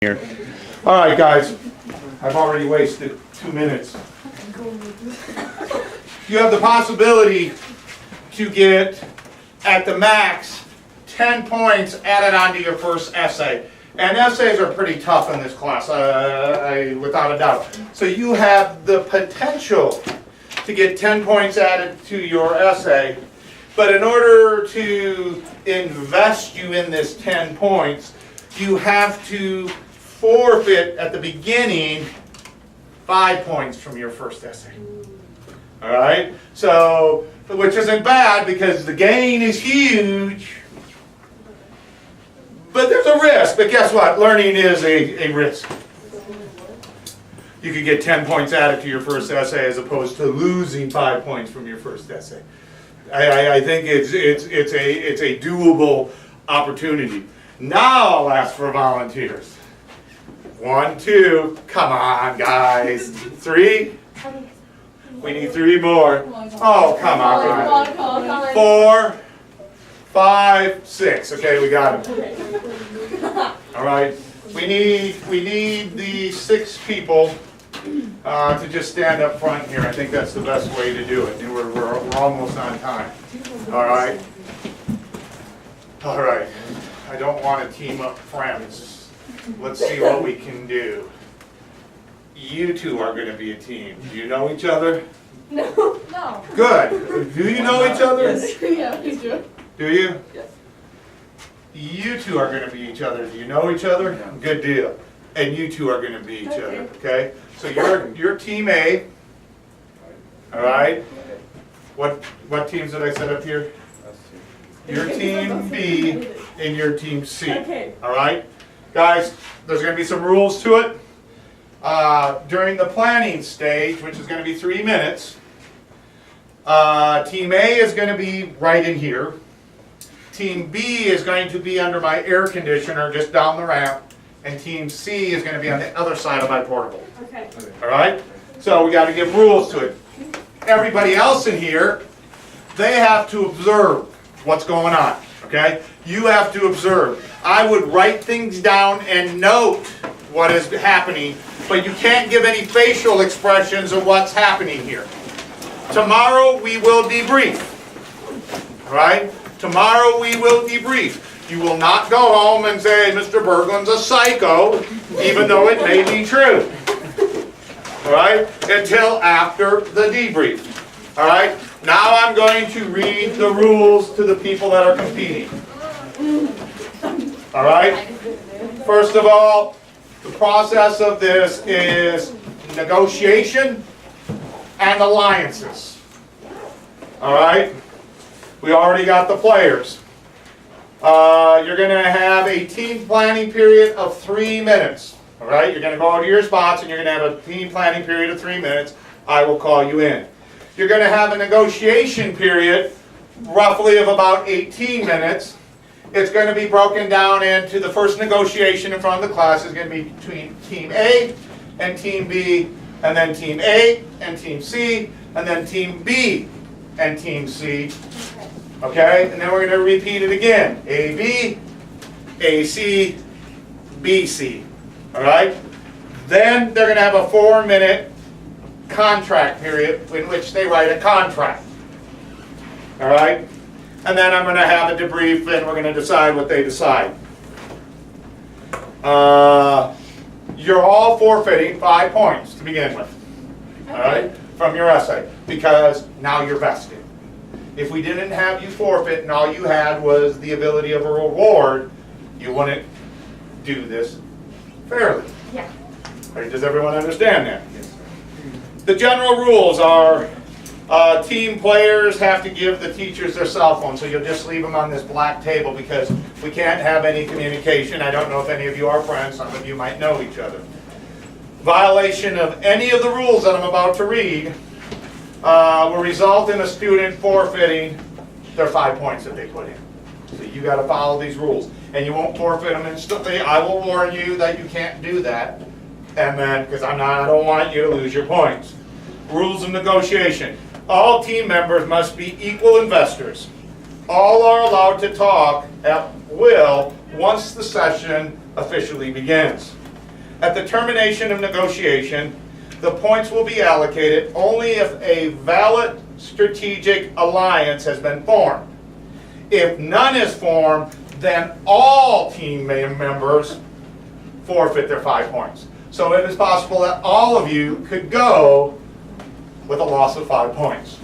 Here. All right, guys. I've already wasted 2 minutes. You have the possibility to get, at the max, 10 points added onto your first essay. And essays are pretty tough in this class, without a doubt. So you have the potential to get 10 points added to your essay. But in order to invest you in this 10 points, you have to forfeit at the beginning 5 points from your first essay. All right? So, which isn't bad because the gain is huge. But there's a risk. But guess what? Learning is a risk. You could get 10 points added to your first essay as opposed to losing 5 points from your first essay. I think it's a doable opportunity. Now I'll ask for volunteers. 1, 2, come on, guys. 3. We need 3 more. Oh, come on. 4, 5, 6. Okay, we got it. All right. We need the 6 people to just stand up front here. I think that's the best way to do it. And we're almost on time. All right. All right. I don't want to team up friends. Let's see what we can do. You two are going to be a team. Do you know each other? No. No. Good. Do you know each other? Yes. Yeah, we do. Do you? Yes. You two are going to be each other. Do you know each other? Good deal. And you two are going to be each other. Okay? So you're team A. All right? What teams did I set up here? Your team B and your team C. Okay. All right? Guys, there's going to be some rules to it. During the planning stage, which is going to be 3 minutes, Team A is going to be right in here. Team B is going to be under my air conditioner just down the ramp. And Team C is going to be on the other side of my portable. Okay. All right? So we got to give rules to it. Everybody else in here, they have to observe what's going on. Okay? You have to observe. I would write things down and note what is happening, but you can't give any facial expressions of what's happening here. Tomorrow we will debrief. All right? Tomorrow we will debrief. You will not go home and say, Mr. Berglund's a psycho, even though it may be true. All right? Until after the debrief. All right? Now I'm going to read the rules to the people that are competing. All right? First of all, the process of this is negotiation and alliances. All right? We already got the players. You're going to have a team planning period of 3 minutes. All right? You're going to go to your spots and you're going to have a team planning period of 3 minutes. I will call you in. You're going to have a negotiation period roughly of about 18 minutes. It's going to be broken down into the first negotiation in front of the class is going to be between Team A and Team B, and then Team A and Team C, and then Team B and Team C. Okay? And then we're going to repeat it again. AB, AC, BC. All right? Then they're going to have a 4-minute contract period in which they write a contract. All right? And then I'm going to have a debrief and we're going to decide what they decide. You're all forfeiting 5 points to begin with. All right? From your essay. Because now you're vested. If we didn't have you forfeit and all you had was the ability of a reward, you wouldn't do this fairly. Yeah. All right, does everyone understand that? Yes. The general rules are team players have to give the teachers their cell phone, so you'll just leave them on this black table because we can't have any communication. I don't know if any of you are friends. Some of you might know each other. Violation of any of the rules that I'm about to read will result in a student forfeiting their 5 points that they put in. So you got to follow these rules. And you won't forfeit them instantly. I will warn you that you can't do that. And then, because I don't want you to lose your points. Rules of negotiation. All team members must be equal investors. All are allowed to talk at will once the session officially begins. At the termination of negotiation, the points will be allocated only if a valid strategic alliance has been formed. If none is formed, then all team members forfeit their 5 points. So it is possible that all of you could go with a loss of 5 points.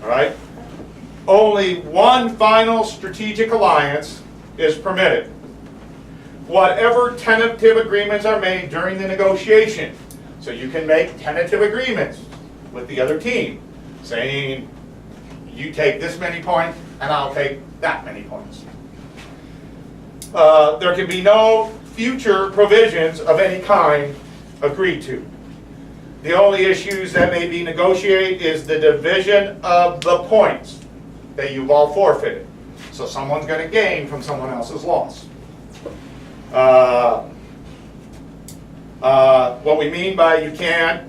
All right? Only one final strategic alliance is permitted. Whatever tentative agreements are made during the negotiation, so you can make tentative agreements with the other team, saying, you take this many points and I'll take that many points. There can be no future provisions of any kind agreed to. The only issues that may be negotiated is the division of the points that you've all forfeited. So someone's going to gain from someone else's loss. What we mean by you can't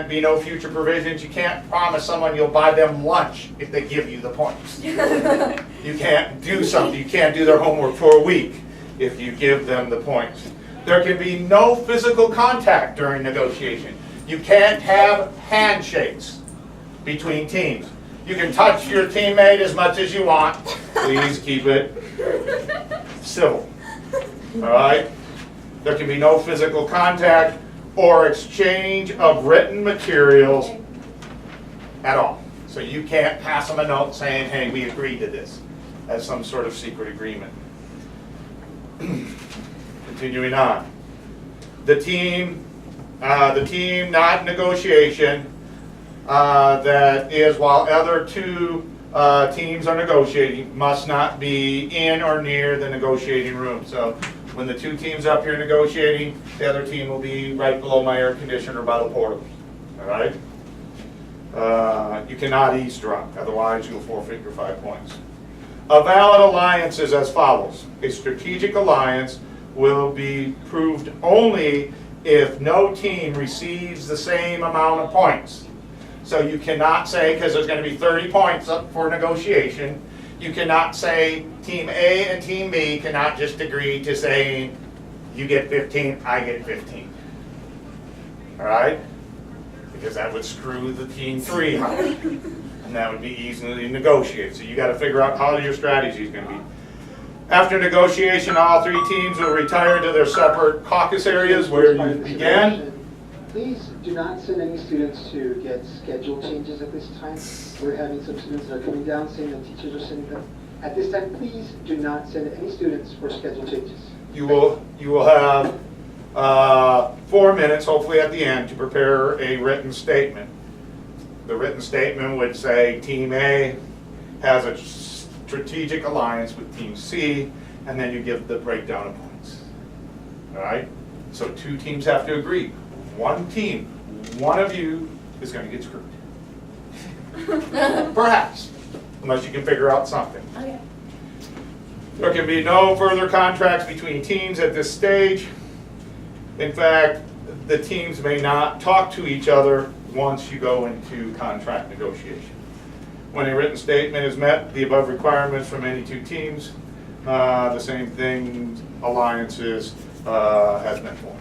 be no future provisions, you can't promise someone you'll buy them lunch if they give you the points. You can't do something, you can't do their homework for a week if you give them the points. There can be no physical contact during negotiation. You can't have handshakes between teams. You can touch your teammate as much as you want. Please keep it civil. All right? There can be no physical contact or exchange of written materials at all. So you can't pass them a note saying, hey, we agreed to this, as some sort of secret agreement. Continuing on. The team not in negotiation, that is while other two teams are negotiating, must not be in or near the negotiating room. So when the two teams up here negotiating, the other team will be right below my air conditioner by the portals. All right? You cannot eavesdrop, otherwise you'll forfeit your 5 points. A valid alliance is as follows. A strategic alliance will be proved only if no team receives the same amount of points. So you cannot say, because there's going to be 30 points up for negotiation, you cannot say Team A and Team B cannot just agree to saying you get 15, I get 15. All right? Because that would screw the Team 3 up. And that would be easily negotiated. So you got to figure out how your strategy is going to be. After negotiation, all 3 teams will retire to their separate caucus areas where you began. Please do not send any students to get schedule changes at this time. We're having some students that are coming down saying that teachers are sending them. At this time, please do not send any students for schedule changes. You will have 4 minutes, hopefully at the end, to prepare a written statement. The written statement would say Team A has a strategic alliance with Team C, and then you give the breakdown of points. All right? So 2 teams have to agree. One team, one of you is going to get screwed. Perhaps, unless you can figure out something. Okay. There can be no further contracts between teams at this stage. In fact, the teams may not talk to each other once you go into contract negotiation. When a written statement is met, the above requirements from any 2 teams, the same thing, alliances has been formed.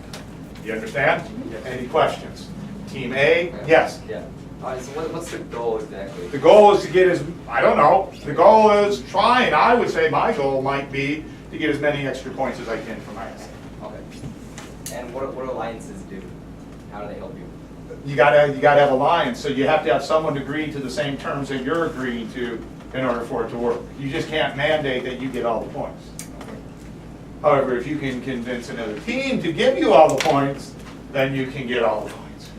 You understand? Yes. Any questions? Team A, yes. Yeah. So what's the goal exactly? The goal is to get I don't know, the goal is trying, I would say my goal might be to get as many extra points as I can for my essay. Okay. And what alliances do? How do they help you? You gotta have alliance, so you have to have someone agree to the same terms that you're agreeing to in order for it to work. You just can't mandate that you get all the points. However, if you can convince another team to give you all the points, then you can get all the points.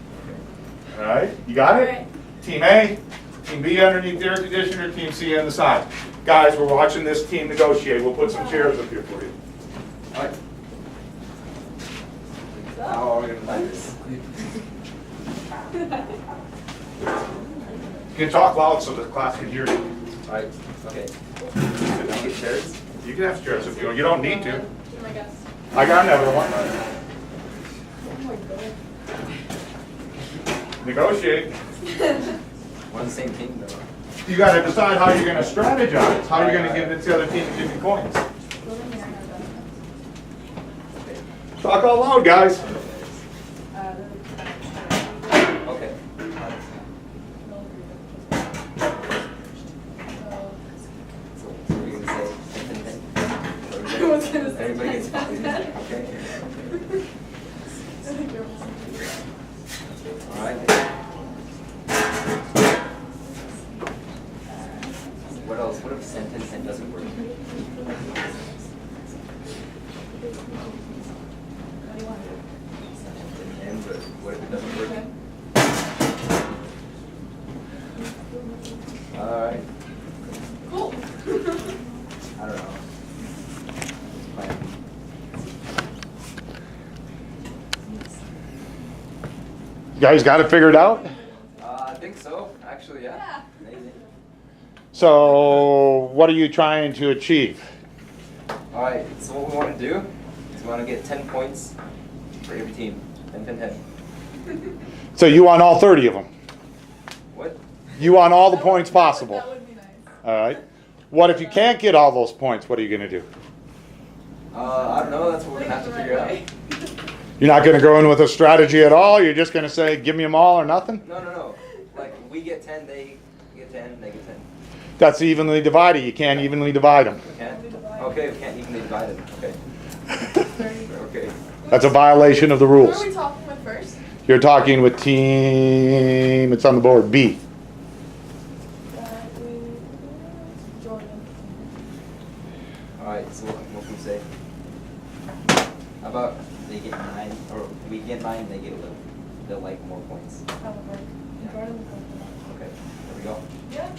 All right? You got it? Right. Team A, Team B underneath the air conditioner, Team C on the side. Guys, we're watching this team negotiate. We'll put some chairs up here for you. All right. How are we going to find this? You can talk loud so the class can hear you. All right. Okay. Can I get chairs? You can have chairs if you want. You don't need to. Oh my gosh. I got another one. Oh my god. Negotiate. We're on the same team though. You got to decide how you're going to strategize, how you're going to give the other team 50 points. Talk out loud, guys. Okay. So what are you gonna say? Everybody gets five. Okay. All right. What else? What if a sentence that doesn't work? And what if it doesn't work? All right. Cool. I don't know. Fine. You guys got it figured out? I think so. Actually, yeah. Amazing. So, what are you trying to achieve? All right. So what we want to do is we want to get 10 points for every team. 10, 10, 10. So you want all 30 of them? What? You want all the points possible? That would be nice. All right. What if you can't get all those points? What are you going to do? I don't know. That's what we're gonna have to figure out. You're not going to go in with a strategy at all? You're just going to say, give me them all or nothing? No. Like we get 10, they get 10, they get 10. That's evenly divided. You can't evenly divide them. We can't? Okay, we can't evenly divide it. Okay. Okay. That's a violation of the Who rules. are we talking with first? You're talking with team, it's on the board, B. Jordan. All right. So what can we say? How about they get 9, or we get 9, they get 11. They'll like more points. That would work. Jordan would go for Okay. There we go. that.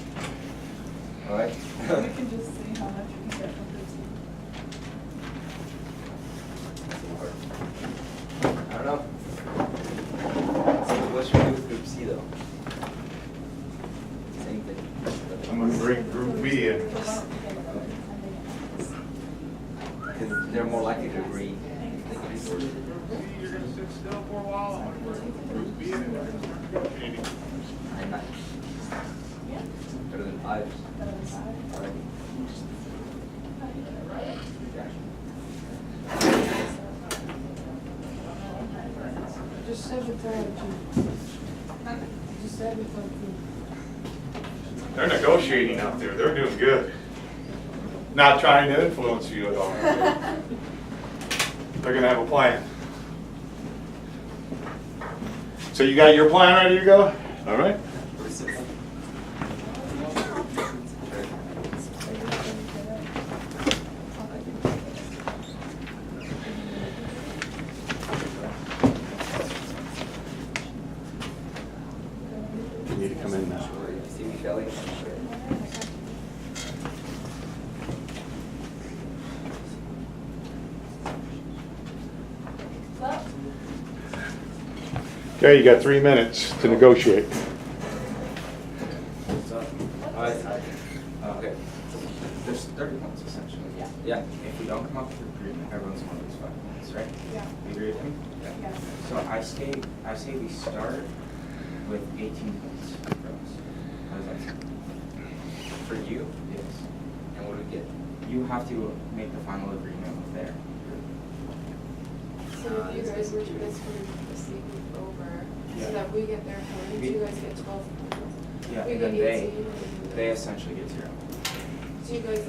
All right. Yeah. We can just see how much we can get from 15. I don't know. So what should we do with group C though? Same thing. I'm going to bring group B in. Because they're more likely to agree. You're going to sit still for a while. I'm going to bring group B in. 9. Better than 5. All right. Just said it for Just said it for They're negotiating out there. They're doing good. Not trying to influence you at all. They're going to have a plan. So you got your plan ready to go? All right. You need to come in now. See me, Shelly? Well, Okay, you got 3 minutes to negotiate. Okay. There's 30 points essentially. Yeah. If we don't come up with an agreement, everyone's going to lose 5 points, right? yeah, You agree with me? yeah. So I say we start with 18 points for us. How does that sound? For you? Yes. And what do we get? You have to make the final agreement with their group. So if you guys were to transfer the C group over, Yeah. so that we get their points, We- you guys get 12 points. Yeah, We and get then 18. they essentially get 0. So you guys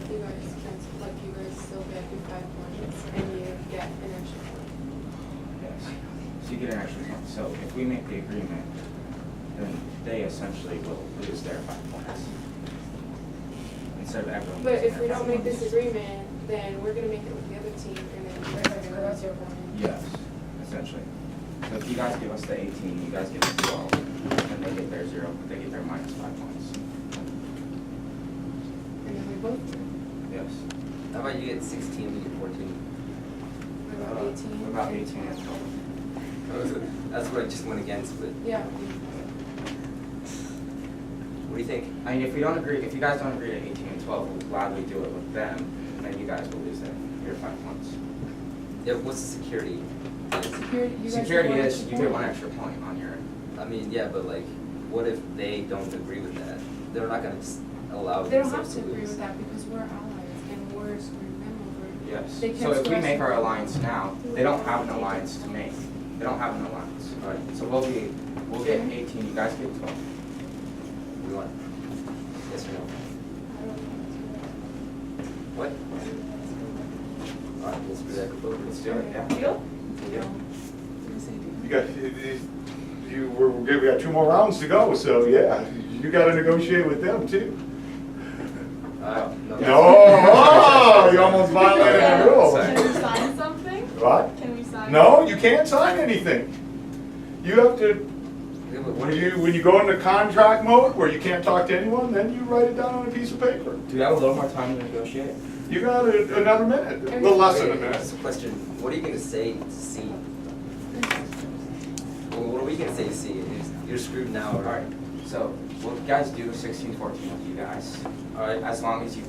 you guys still get your 5 points and you get an extra point. Yes. So you get an extra point. So if we make the agreement, then they essentially will lose their 5 points. Instead of everyone. But losing if we their don't 5 make this points. agreement, then we're gonna make it with the other team and then you guys are gonna lose your point. Yes, essentially. So if you guys give us the 18, you guys give us 12, and they get their 0, they get their minus 5 points. And then we both do. Yes. How about you get 16, we get 14? What about 18? What about 18 and 12? That's what I just went against, but Yeah. what do you think? I mean, if you guys don't agree to 18 and 12, we'll gladly do it with them, and then you guys will lose your 5 points. Yeah, what's the security? Security, you guys get Security one is, extra you get 1 point. extra point on your, I mean, yeah, but like, what if they don't agree with that? They're not gonna allow They don't have themselves to agree lose. with that because we're allies and we're screwing them over. Yes. They can't So if we scratch make our the- alliance now, they don't have an alliance to make. They don't have an alliance. Alright, So we'll get 18, you guys get 12. we want, yes or no? What? Alright, let's do that proposal. Let's do it, yeah. Deal? You got, we got 2 more rounds to go, so yeah, you gotta negotiate with them too. No. No, oh, you almost violated the rule. Sorry. Can we sign something? What? Can we sign? No, you can't sign anything. You have to, Yeah, but what when you go into contract mode where you can't talk to anyone, then you write it down on a piece of paper. Do we have a little more time to negotiate? You got another minute, a little less than a minute. Just a question, what are you gonna say to C? Well, what are we gonna say to C? You're screwed now, Alright, so we'll guys do 16-14 with you guys. Alright, As long as you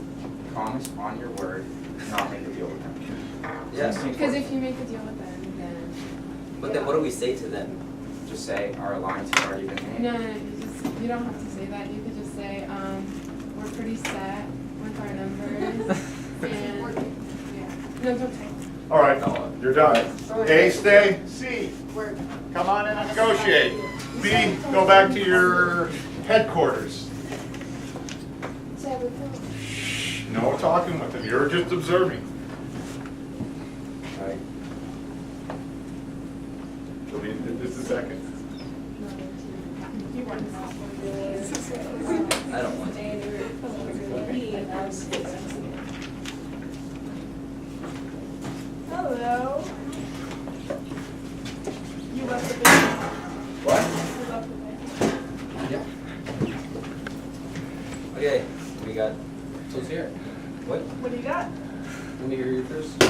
promise on your word not make a deal with them. yeah, 16-14. Because if you make a deal with them, then. but then what do we say to them? Just say our alliance has already been made. No, you don't have to say that. You could just say, we're pretty set with our numbers. And, yeah. No, don't say. All right, you're done. A, stay, C, Work. come on in and negotiate. B, go back to your headquarters. No talking with them, you're just observing. Alright, She'll be in just a second. You want to I don't want to. Hello. You left the band. What? You left the band. Yeah. Okay, we got, So let's hear it. what? What do you got? Let me hear you first.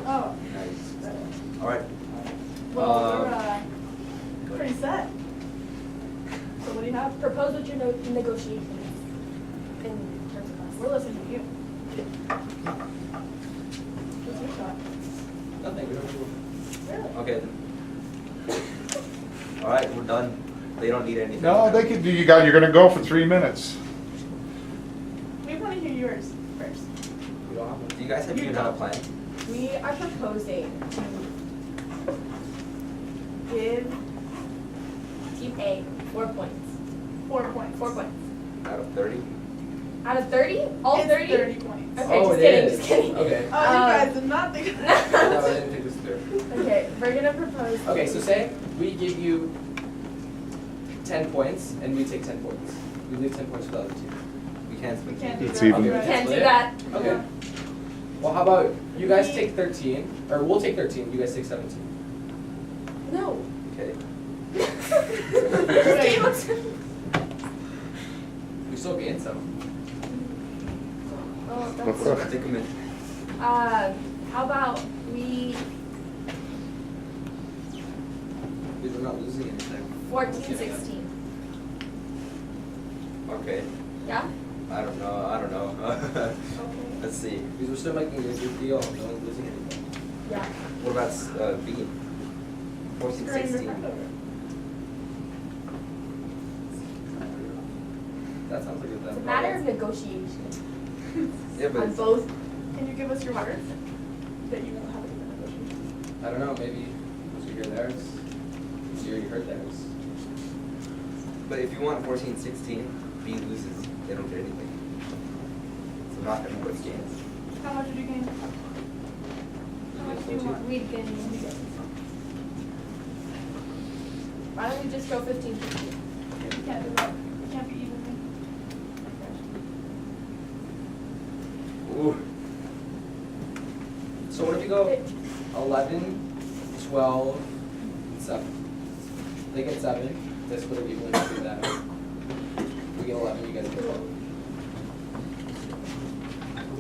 Oh, Nice. Alright, well, we're pretty set. So what do you have? Propose what your negotiations in terms of us. We're listening to you. What's your thought? Nothing, we don't do Really? okay then. Alright, we're done. They don't need anything. No, they could do, you're gonna go for 3 minutes. We want to hear yours first. We don't have one. Do you guys have, You even have a don't. plan? We are proposing to give Team A 4 points. 4 points. 4 points. Out of 30? Out of 30? All It's 30? 30 points. Okay, Oh, just it kidding, is. just kidding. Okay. Oh, you guys did not think of that. No, I didn't think this through. Okay, we're gonna propose. Okay, so say we give you 10 points and we take 10 points. We leave 10 points for the other two. We can't We split. can't do It's that. even. We Right. can't do Split? that. Okay. Well, how about you guys take 13, or we'll take 13, you guys take 17. No. Okay. We still gain some. Oh, that's. Take a minute. How about we Because we're not losing anything. 14, 16? Okay. Yeah? I don't know. Okay. Let's see. Because we're still making a good deal, no one's losing anything. Yeah. What about B? 14, Screwing your 16. friend over. That sounds like a It's a matter of negotiation. Yeah, but On both. Can you give us your words that you know how to do the negotiation? I don't know, maybe once we hear theirs, you already heard theirs. but if you want 14, 16, B loses. They don't get anything. So not everybody gains. How much did you gain? How much do you want? We can. Why don't we just go 15, 15? You can't do that. You can't be evenly. Ooh. So what if we go 11, 12, and 7? They get 7, they split it evenly between them. We get 11, you guys get 12.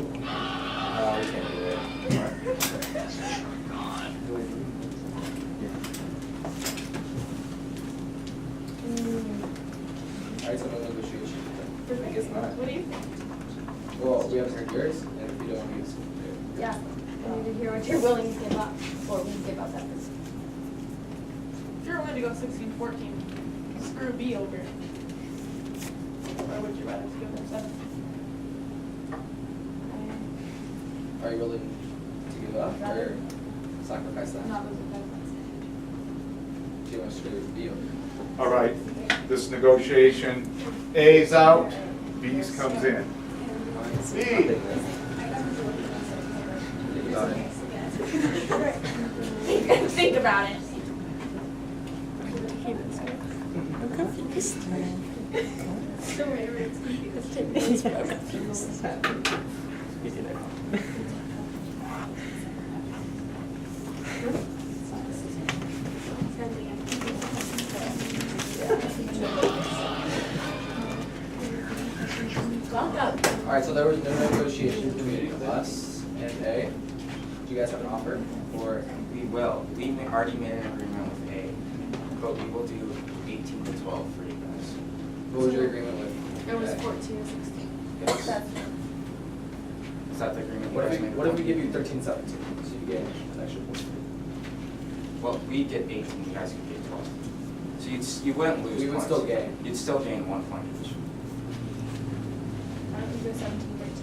We can't do that. Alright, so no negotiation. I guess not. What do you think? Well, we haven't heard yours, and if you don't, we just. Yeah. I need to hear what you're willing to give up, or we give up that person. If you're willing to go 16, 14, screw B over. Or would you rather give them 7? Are you willing give up or sacrifice that? Not losing benefits. Do you want us to do B over? All right, this negotiation, A's out, B's comes in. B, Think about it. Think about it. All right, so there was no negotiation between us and A. Do you guys have an offer? Or We will. We already made an agreement with A, but we will do 18 to 12 for you guys. what was your agreement with? It was A? 14 to 16. Yes. Is that the agreement you What guys if we, made? what if we give you 13, 17? So you get an extra point. Well, we get 18, you guys could get 12. So you wouldn't lose We would points. still gain. You'd still gain 1 point each. I think it was 17, 13.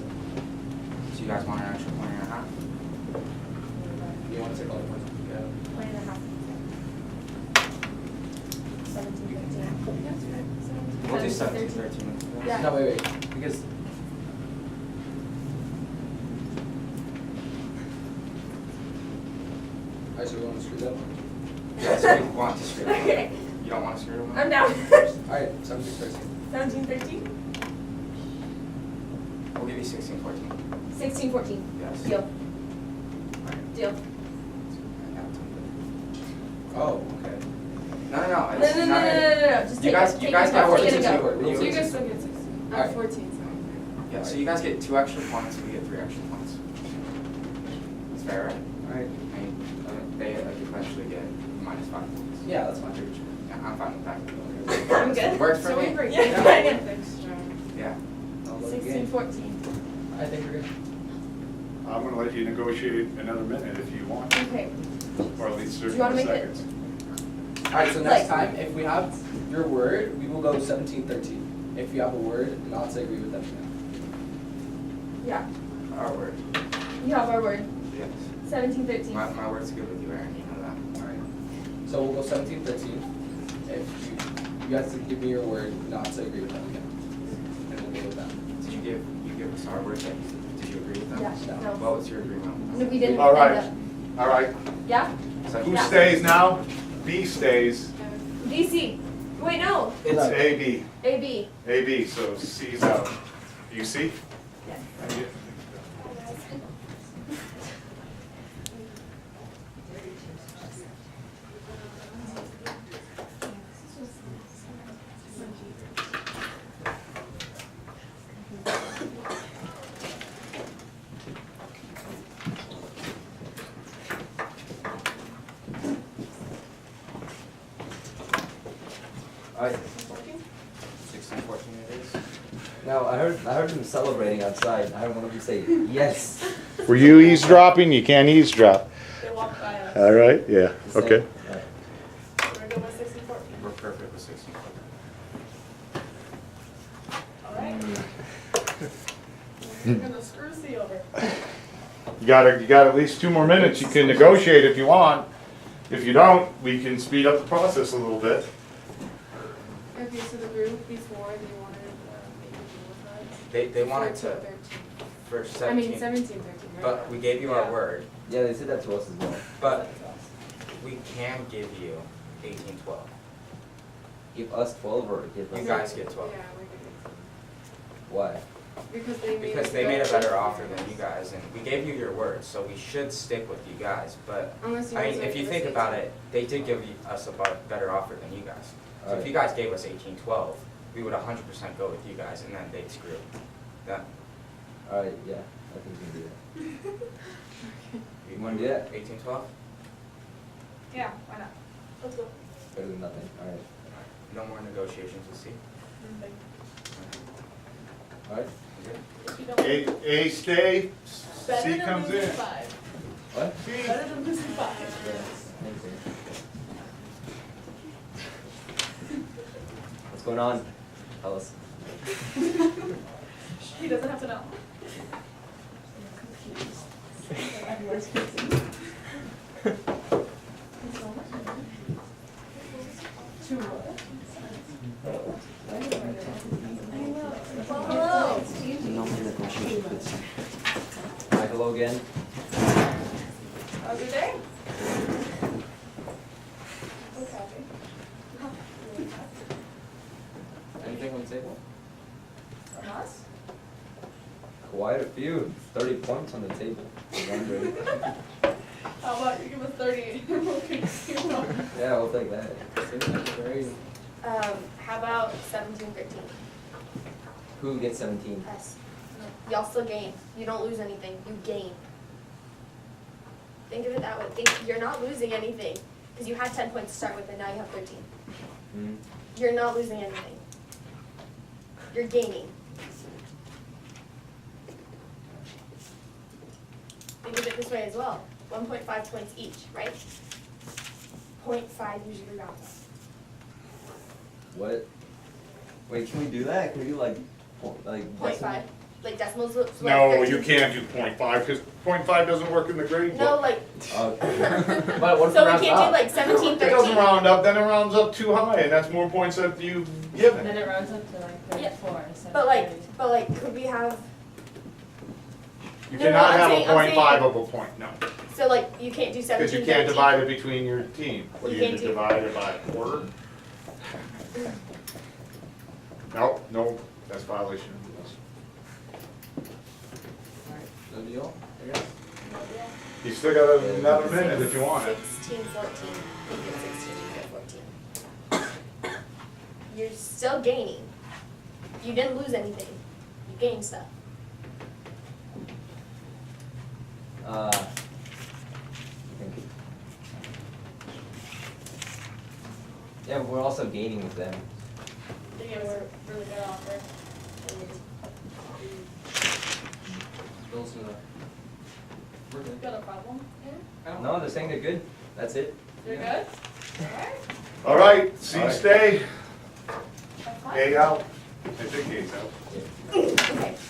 So you guys want an extra point and a half? You want to take all the points? Yeah. Point and a half. 17, 13. We'll do 17, 17, 13. Yeah. No, wait. Because alright, so we want to screw that one. Yes, we want to screw them. Okay. You don't want to screw them? I'm down. Alright, 17, 13. 17, 13? We'll give you 16, 14. 16, 14. Yes. Deal. Deal. Oh, okay. No. No, It's no, no, no, not no, a- no, no, just You take guys- it. you Take guys it. got Take what it you and said. go. Rules. So you guys still get 16. Alright. 14, Yeah, so you guys get 2 extra points, we get 3 extra points. It's fair, right? Alright. I mean, they eventually get -5 points. Yeah, that's fine. Yeah, I'm fine with that. I'm good. Works so. for So we me. break Yeah, it down yeah. with extra. Yeah. I'll let you 16, gain. 14. I think we're good. I'm gonna let you negotiate another minute if you want, Okay. or at least Do you 30 wanna more make it- seconds. Alright, so next Like- time, if we have your word, we will go 17, 13. If you have a word, not to agree with them. Yeah. Our word. You have our word. Yes. 17, 13. My word's good with you, Aaron, you know that. Alright. So we'll go 17, 13. If you have to give me your word, not to agree with them again. And we'll go with that. Did you give us our word, Jake? Did you agree with them? Yeah, no. What was your agreement? No, we didn't. All right, end all right. up- Yeah? So Who Yeah. stays now? B stays. DC. Wait, no. It's AB. AB. AB, so C's out. You see? Yes. Alright, 16, 14 it is. now I heard them celebrating outside. I heard one of them say, yes. Were you eavesdropping? You can't eavesdrop. They walked by us. All right, yeah, The same. okay. Alright. We're gonna go with 16, 14. We're perfect with 16, 14. All right. We're gonna screw C over. You got at least 2 more minutes. You can negotiate if you want. If you don't, we can speed up the process a little bit. Okay, so the group before, they wanted maybe deal with us. They wanted 14, to, 13. for I mean, 17, 17, 13, right? but we gave you our Yeah. word, Yeah, they said that to us as well. but we can give you 18, 12. Give us 12 or give us? You guys get 12. Yeah, we're good. Why? Because they made Because us they go made a with better you offer guys. than you guys, and we gave you your word, so we should stick with you guys, but, Unless you I guys mean, are if you give us think about 18. it, they did give us a better offer than you guys. So if Alright. you guys gave us 18, 12, we would 100% go with you guys, and then they'd screw that. Alright, yeah, I think we can do that. You wanna do that? 18, 12? Yeah, why not? Let's go. Better than nothing, alright. No more negotiations with C? Alright, You good? If you don't, A stay, better C than comes losing in. 5. what? C. Better than losing 5. Yeah, anything. What's going on? Tell us. He doesn't have to know. Worst case. Two what? Hello. Hi, hello again. How's your day? Anything on the table? From us? Quite a few. 30 points on the table. Wondering. How about you give us 30? We'll continue on. Yeah, we'll take that. Seems like a very, How about 17, 13? Who gets 17? Us. Y'all still gain. You don't lose anything. You gain. Think of it that way. You're not losing anything. Because you had 10 points to start with and now you have 13. Hmm. You're not losing anything. You're gaining. Think of it this way as well. 1.5 points each, right? 0.5 usually rounds up. What? Wait, can we do that? Can we do like 0.5. Like decimals look like No, 13. you can't do 0.5 because 0.5 doesn't work in the grade No, book. like, Okay. but what if so it we rounds can't up? do like 17, It doesn't 13. round up, then it rounds up too high, and that's more points that you've Then given. it rounds up to like Yeah, 34 instead But of like, 30. could we have, You No, no, cannot I'm have a saying- I'm 0.5 saying- of a point, no. so like, you can't do 17, Because you 13. can't divide it between your team. What do You you can't do, do- divide it by a quarter? No, that's violation of rules. No deal, I guess? You still got another minute if you want it. 16, 14. You get 16, you get 14. You're still gaining. You didn't lose anything. You gained stuff. I think- Yeah, but we're also gaining with them. They gave us a really good offer. Bill's gonna. We're good. Got a problem? I don't No, know. they're saying they're good. That's it. You're good? Alright. All right, C All right. stay, Have fun. A out. I think A's out. Okay.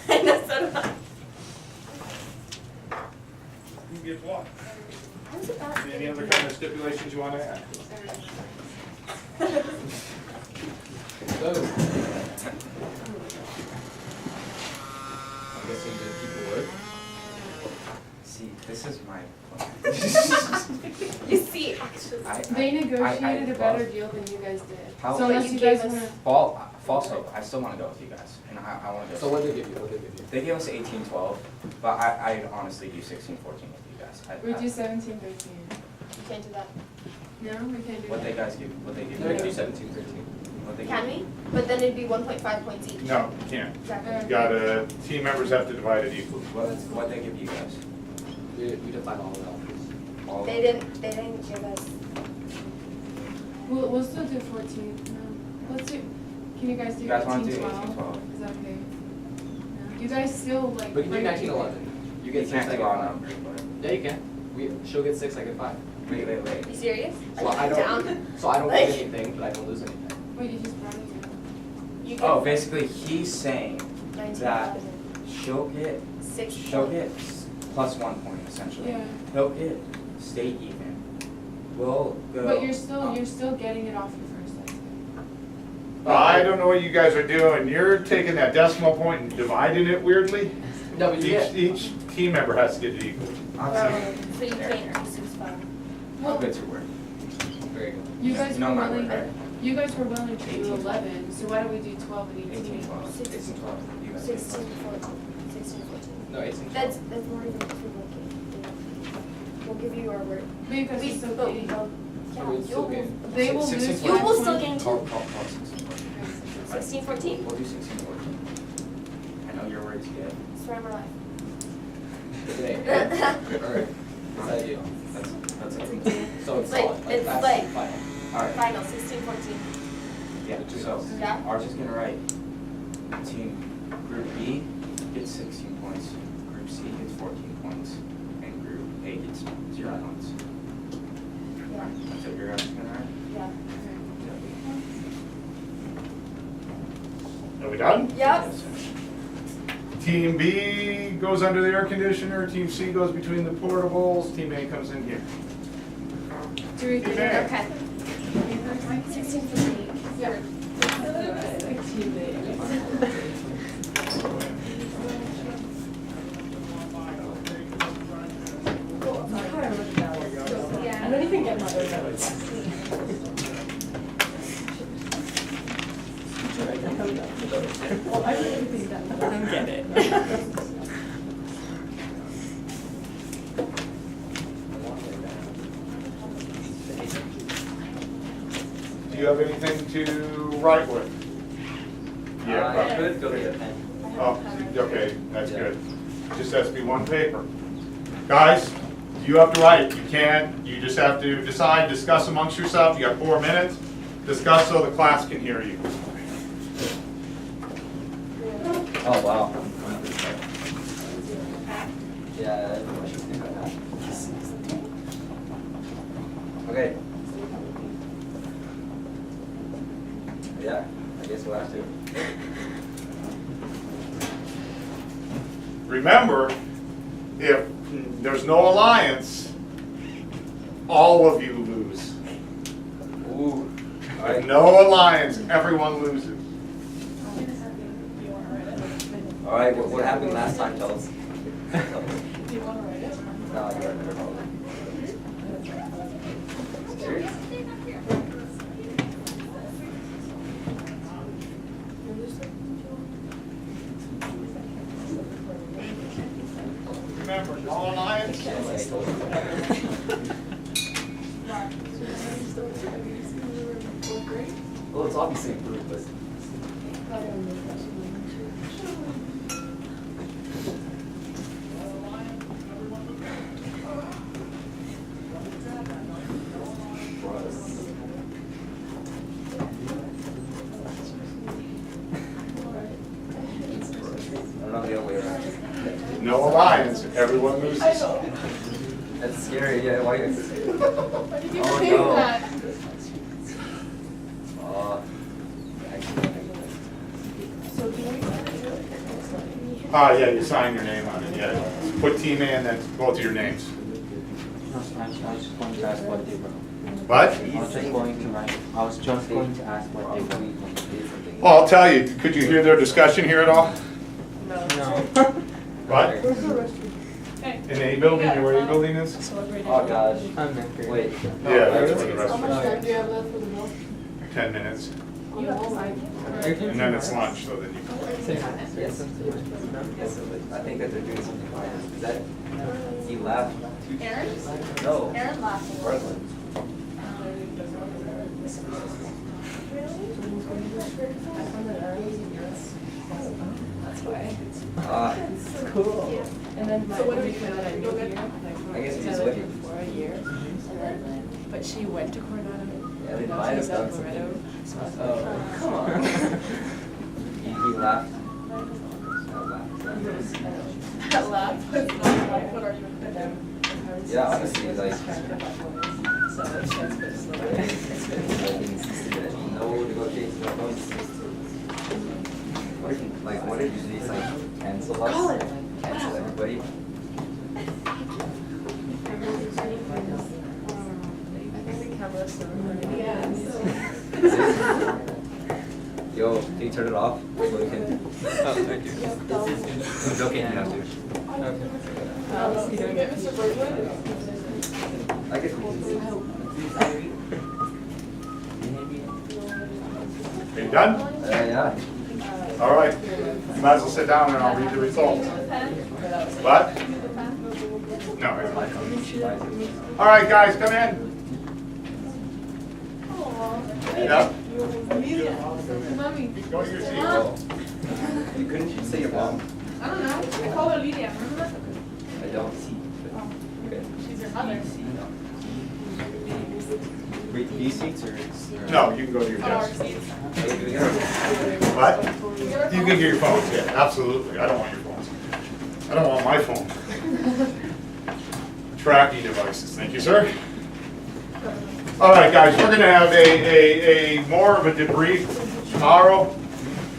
I know, so do I. Who gets what? How's it not? Any other kind of stipulations you want to add? So. I'm guessing the people work. See, this is my plan. You see, actually. They negotiated a better love- deal than you guys did. How- So unless But you you guys gave us- wanna, False hope, I still wanna go with you guys, and I wanna go. So what they give you, what they give you? They gave us 18-12, but I'd honestly do 16-14 with you guys. we do 17, 13. You can't do that. No, we can't do What they that. guys give, what they give No, you you can do guys. 17, 13. What they give Can you. we? But then it'd be 1.5 points each. No, can't. Exactly. You gotta, team members have to divide it equally. What they give you guys? We define all of that. All of They them? didn't give us. We'll still do 14. No. Let's do, can you guys do You guys wanna 18, do 12? 18-12? Is that okay? No. You guys still like. We can do break 19, even. 11. You You get 6, can't I do get all 5. numbers, but. Yeah, you can. She'll get 6, I get 5. Wait. You serious? So I Down. don't, so I don't Like- get anything, but I don't lose anything. Wait, you just brought it up. You Oh, can- basically, he's saying 19, that 11. she'll get, 6 she'll points. get plus 1 point essentially. Yeah. He'll get state even. We'll go. But you're still getting it off your first essay. I don't know what you guys are doing. You're taking that decimal point and dividing it weirdly. No, but you get. Each team member has to get it equal. I'll So you can't do 6, 5. I'll get to work. Very good. You guys You know were my willing, word, right? you guys were willing to 18, do 12. 11, so why don't we do 12 and 18? 18-12. 18-12. You guys get 16, 14. 16, 14. No, 18. That's not even equivalent. We'll give you our word. But you guys We are still but getting. yeah, we'll still you'll- gain. They will 16, lose. You will 5 still points. gain Call 2. 16-14. 16, 14. We'll do 16-14. I know your words yet. Swear on my life. Today. Alright. That's ideal. That's it. So it's Like, solid. it's that's like- final. Alright, Final, 16, 14. yeah, so Yeah? Arch is gonna write team group B gets 16 points, group C gets 14 points, and group A gets 0 points. Yeah. That's what you're guys gonna write? Yeah. Okay. Are we done? Yep. Team B goes under the air conditioner, Team C goes between the portables, Team A comes in here. Do we figure it? Okay. 16:58. Yeah. I don't even get my own notes. Well, I really think that, I don't get it. Do you have anything to write with? I could go to the pen. Oh, okay, that's good. Just has to be one paper. Guys, you have to write. You can't, you just have to decide, discuss amongst yourself. You got 4 minutes. Discuss so the class can hear you. Oh, wow. Yeah. Okay. Yeah, I guess we'll have to. Remember, if there's no alliance, all of you lose. Ooh. If no alliance, everyone loses. All right, what happened last time? Tell us. Tell us. Do you want to write it? No, you're right. Serious? Remember, no alliance. Yes, I told you. Well, it's obviously improved, but. I don't know the other way around. No alliance, everyone loses. I know. That's scary, yeah, why? Why did you Oh, say no. that? So do we? Yeah, you sign your name on it, yeah. Put team A and then both of your names. No, I was just going to ask what they wrote. What? I was just going to write, I was just going to ask what they wrote. Well, I'll tell you, could you hear their discussion here at all? No. What? Where's the restroom? Hey. In A building, you know where A building is? Celebrating. Oh, gosh. I'm not great. Wait. Yeah, that's where the How much restroom time do you have left for the milk? is. 10 minutes. You have to sign. And then it's lunch, so then you can. Yes. Yes, I think that they're doing something right. Is that, he laughed? Aaron? No. Aaron laughed. Brooklyn. That's why. Cool. And then So what do we do? Go get. I guess we just wait. For a year. And then, but she went to Coronado. Yeah, they Now might have she's at done something. Loretto. So I was like, Oh. come on. He laughed. That laugh was not like, what are you? Yeah, honestly, like. So she has to go to Slovakia. No negotiations, no votes. What did you do? Just like cancel us? Colin. Cancel everybody? Yo, can you turn it off? So we can. Oh, thank you. I'm joking, you have to. I guess we can. Are you done? Yeah. All right. You might as well sit down and I'll read the results. What? No. it's fine. All right, guys, come in. Yep. Mommy. Go to your seat. You couldn't say your mom? I don't know. I call her Lydia. Remember that? I don't see. Okay. She's your mother. Wait, these seats or? No, you can go to your On our desk. seats. Hey, do we get What? You can get your phones, yeah, absolutely. I don't want your phones. I don't want my phone. Tracking devices, thank you, sir. All right, guys, we're gonna have a more of a debrief tomorrow.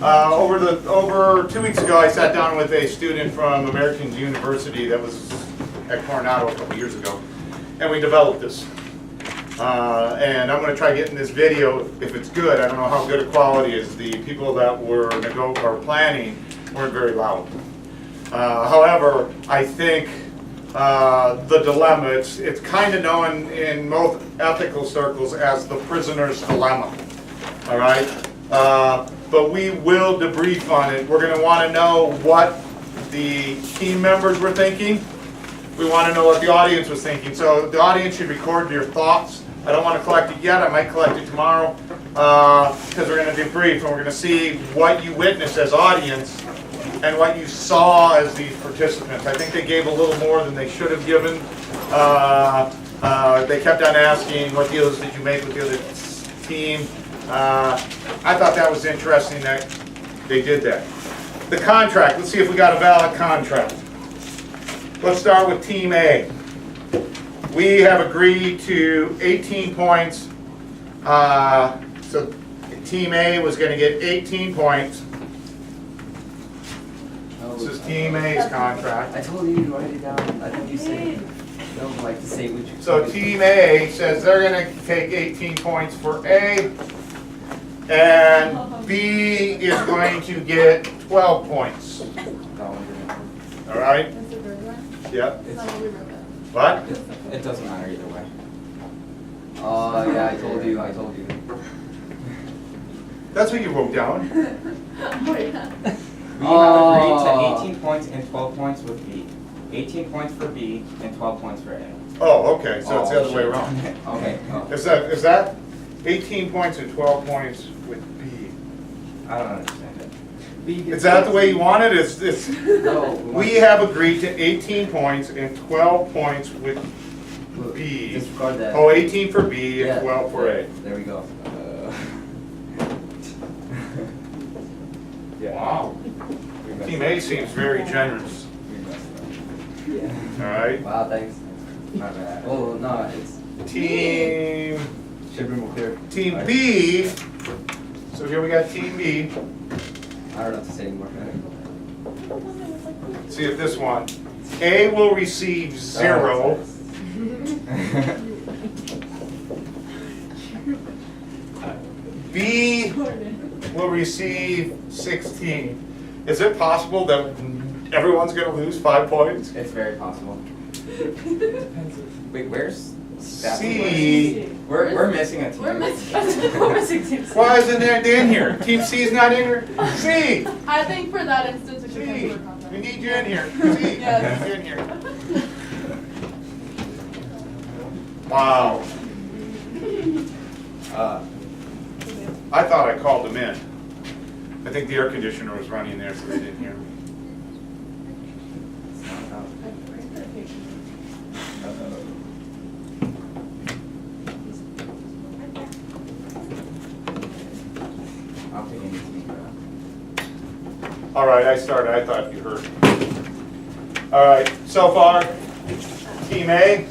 Over 2 weeks ago, I sat down with a student from American University that was at Coronado a couple years ago, and we developed this. And I'm going to try getting this video, if it's good. I don't know how good a quality is. The people that were planning weren't very loud. However, I think the dilemma, it's kind of known in most ethical circles as the prisoner's dilemma. All right? But we will debrief on it. We're going to want to know what the team members were thinking. We want to know what the audience was thinking. So the audience should record your thoughts. I don't want to collect it yet. I might collect it tomorrow because we're going to debrief and we're going to see what you witnessed as audience and what you saw as these participants. I think they gave a little more than they should have given. They kept on asking, what deals did you make with the other team? I thought that was interesting that they did that. The contract, let's see if we got a valid contract. Let's start with Team A. We have agreed to 18 points. So Team A was going to get 18 points. This is Team A's contract. I told you to write it down. I think you said don't like to say which. So Team A says they're going to take 18 points for A, and B is going to get 12 points. All right? That's the bird one? Yep. That's not what we wrote down. What? It doesn't matter either way. Oh yeah, I told you. That's what you wrote down. Oh, yeah. We have agreed to 18 points and 12 points with B. 18 points for B and 12 points for A. Oh, okay, so it's the other way around. Okay. Oh. Is that 18 points and 12 points with B? I don't understand it. Is that the way you want it? It's, No. we have agreed to 18 points and 12 points with B. Disregard that. Oh, 18 for B and Yeah. 12 for A. There we go. Wow. Team A seems very generous. Yeah. All right. Wow, thanks. My bad. Oh no, it's Team should be more clear. Team B. So here we got Team B. I don't know what to say anymore. See if this one. A will receive 0. B will receive 16. Is it possible that everyone's going to lose 5 points? It's very possible. Wait, where's C. We're missing a team. We're missing team C. Why isn't that in here? Team C is not in here? C. I think for that instance, it should C. cancel the contract. We need you in here. C. Yes. Get in here. Wow. I thought I called them in. I think the air conditioner was running there, so they didn't hear me. It's not about- I'll take any team for that. All right, I started. I thought you heard. All right, so far, Team A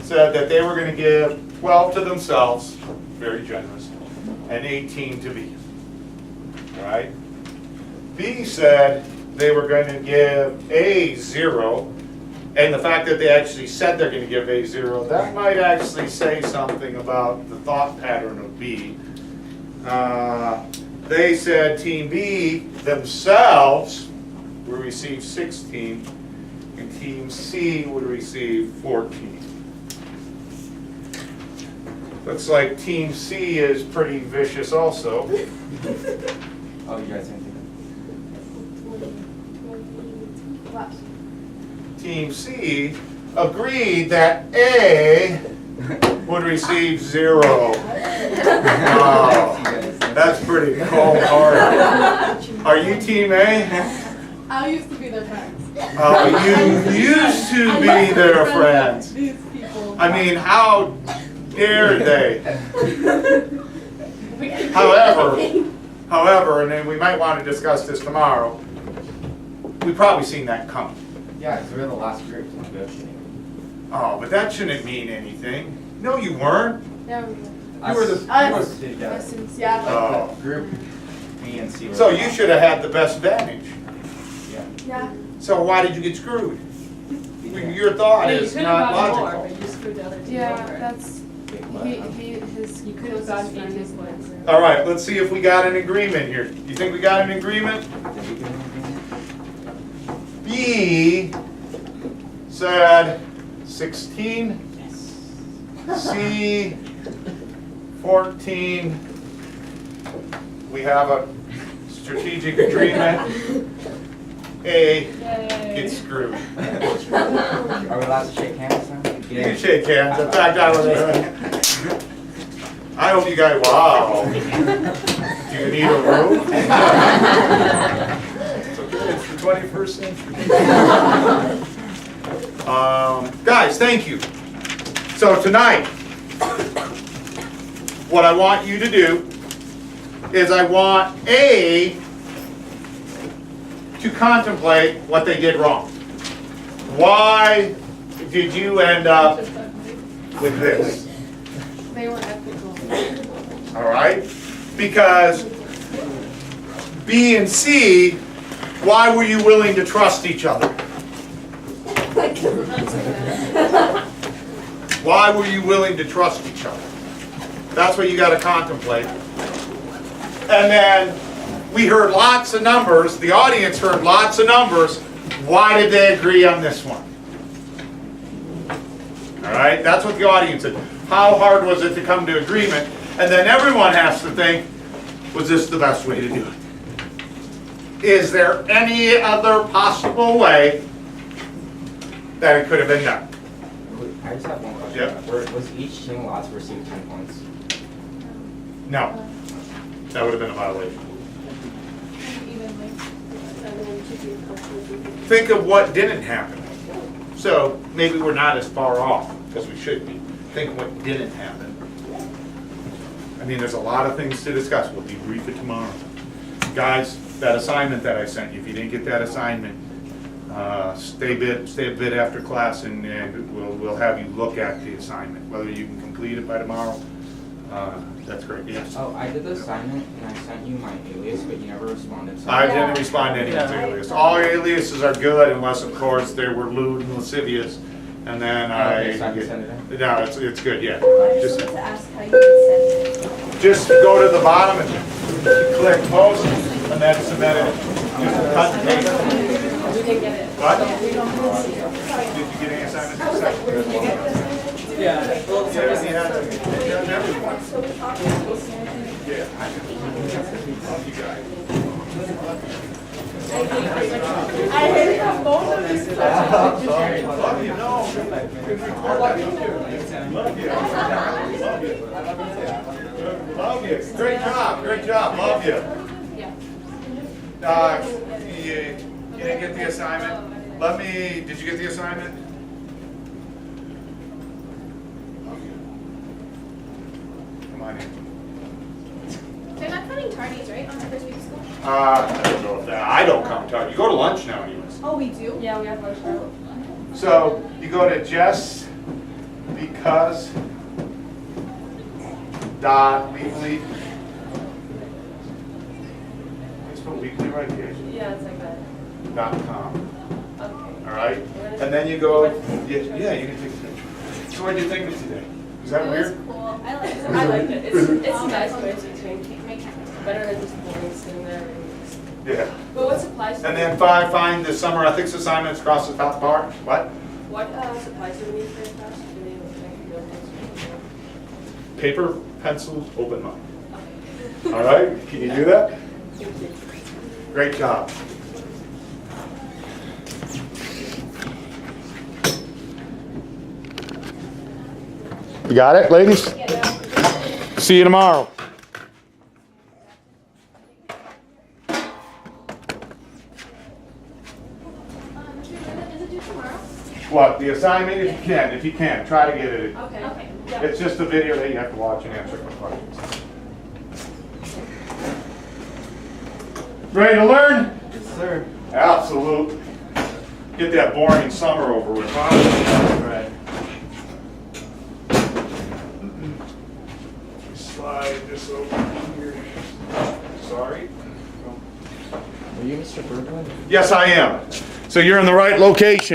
said that they were going to give 12 to themselves, very generous, and 18 to B. All right. B said they were going to give A 0, and the fact that they actually said they're going to give A 0, that might actually say something about the thought pattern of B. They said Team B themselves would receive 16, and Team C would receive 14. Looks like Team C is pretty vicious also. Oh, you guys didn't think Team C agreed that A would receive 0. Oh, that's pretty cold-hearted. Are you Team A? I used to be their friends. You used to be their friends. These people. I mean, how dare they? However, and then we might want to discuss this tomorrow, we've probably seen that coming. Yeah, because we're the last group to negotiate. Oh, but that shouldn't mean anything. No, you weren't. Yeah, we You were the. Us. you were- Yeah. Oh. Group, B and C were. So you should have had the best advantage. Yeah. Yeah. So why did you get screwed? Your thought I mean, you is could have not gotten more, logical. but you screwed the other two Yeah, over. that's, his You could have gotten closest 18 friend points. was- All right, let's see if we got an agreement here. You think we got an agreement? Did we get anything? B said 16. C 14. We have a strategic agreement. A gets screwed. Are we allowed to shake hands now? You can shake hands. In fact, I hope you guys, wow. Do you need a room? It's the 21st century. Guys, thank you. So tonight, what I want you to do is I want A to contemplate what they did wrong. Why did you end up with this? They were ethical. All right? Because B and C, why were you willing to trust each other? Why were you willing to trust each other? That's what you got to contemplate. And then we heard lots of numbers. The audience heard lots of numbers. Why did they agree on this one? All right? That's what the audience said. How hard was it to come to agreement? And then everyone has to think, was this the best way to do it? Is there any other possible way that it could have been done? I just have one question. Yeah. Was each team allowed to receive 10 points? No. That would have been a violation. Think of what didn't happen. So maybe we're not as far off as we should be. Think of what didn't happen. I mean, there's a lot of things to discuss. We'll debrief it tomorrow. Guys, that assignment that I sent you, if you didn't get that assignment, stay a bit after class and we'll have you look at the assignment. Whether you can complete it by tomorrow, that's great, yes. Oh, I did the assignment and I sent you my alias, but you never responded. So I didn't respond to anyone's alias. All aliases are good unless, of course, they were lewd and lascivious. And then Okay, so I can send it in? No, it's good, yeah. I just wanted to ask how you would send it. Just go to the bottom and click post and then submit it. Just cut and paste. We didn't get it. What? We don't have it. Did you get any assignments? Yeah. Well, Yeah, you had to- you had everyone. Yeah. Love you guys. I hate that both of these questions. Love you, no. Love you. Great job, love you. You didn't get the assignment? Did you get the assignment? Come on in. They're not cutting tardies, right, on the first week of school? I don't know if that, I don't come to, you go to lunch now anyways. Oh, we do? Yeah, we have lunch now. So you go to Jess because weekly. Let's put weekly right here. Yeah, it's like that. .com. Okay. All right, and then you go. Yeah, you can take a picture. So what did you think of today? Is that weird? Cool. I liked it. It's a nice way to change. Better than just boring sitting there. Yeah. But what supplies? And then find the summer ethics assignments across the top bar. What? What supplies do we need for your class? Do we need Paper, pencils, open mind. All right, can you do that? Great job. You got it, ladies? See you tomorrow. Is it due tomorrow? What, the assignment, if you can, try to get it. Okay. Okay. It's just a video that you have to watch and answer some questions. Ready to learn? Yes, sir. Absolutely. Get that boring summer over with, huh? Right. Slide this over here. Sorry. Are you Mr. Berglund? Yes, I am. So you're in the right location.